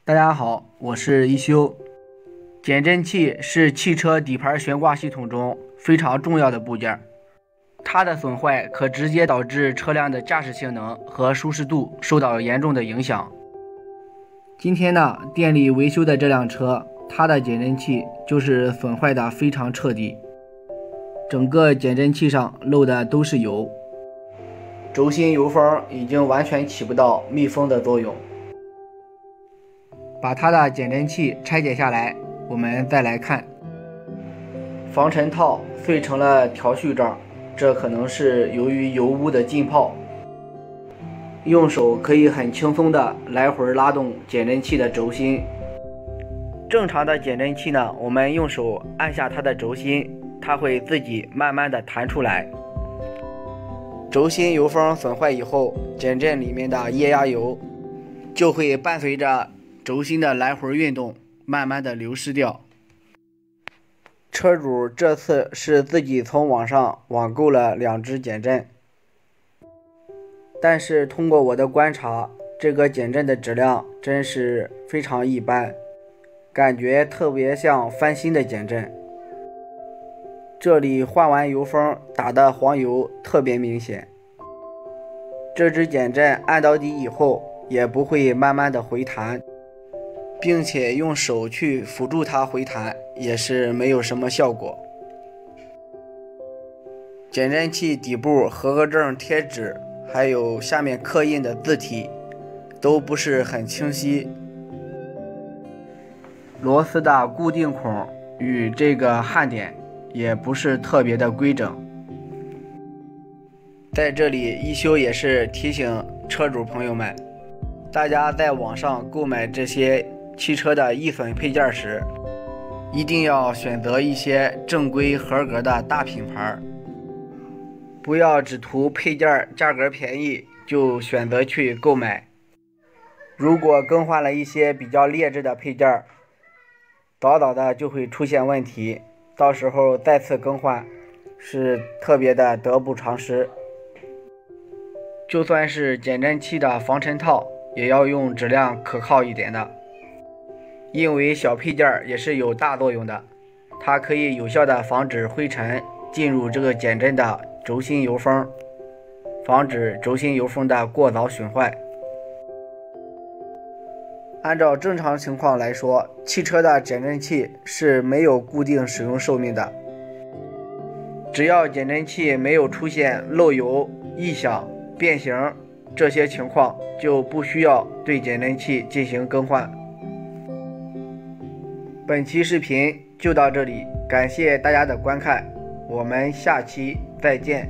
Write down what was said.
大家好，我是一休。减震器是汽车底盘悬挂系统中非常重要的部件，它的损坏可直接导致车辆的驾驶性能和舒适度受到严重的影响。今天呢，店里维修的这辆车，它的减震器就是损坏的非常彻底，整个减震器上漏的都是油，轴心油封已经完全起不到密封的作用。把它的减震器拆解下来，我们再来看。防尘套碎成了条絮状，这可能是由于油污的浸泡。用手可以很轻松的来回拉动减震器的轴心。正常的减震器呢，我们用手按下它的轴心，它会自己慢慢的弹出来。轴心油封损坏以后，减震里面的液压油就会伴随着轴心的来回运动，慢慢的流失掉。车主这次是自己从网上网购了2只减震，但是通过我的观察，这个减震的质量真是非常一般，感觉特别像翻新的减震。这里换完油封打的黄油特别明显。这只减震按到底以后也不会慢慢的回弹，并且用手去辅助它回弹也是没有什么效果。减震器底部合格证贴纸还有下面刻印的字体都不是很清晰，螺丝的固定孔与这个焊点也不是特别的规整。在这里一休也是提醒车主朋友们，大家在网上购买这些汽车的易损配件时，一定要选择一些正规合格的大品牌，不要只图配件价格便宜就选择去购买。如果更换了一些比较劣质的配件，早早的就会出现问题，到时候再次更换是特别的得不偿失。就算是减震器的防尘套，也要用质量可靠一点的，因为小配件也是有大作用的，它可以有效的防止灰尘进入这个减震的轴心油封，防止轴心油封的过早损坏。按照正常情况来说，汽车的减震器是没有固定使用寿命的，只要减震器没有出现漏油、异响、变形这些情况，就不需要对减震器进行更换。本期视频就到这里，感谢大家的观看，我们下期再见。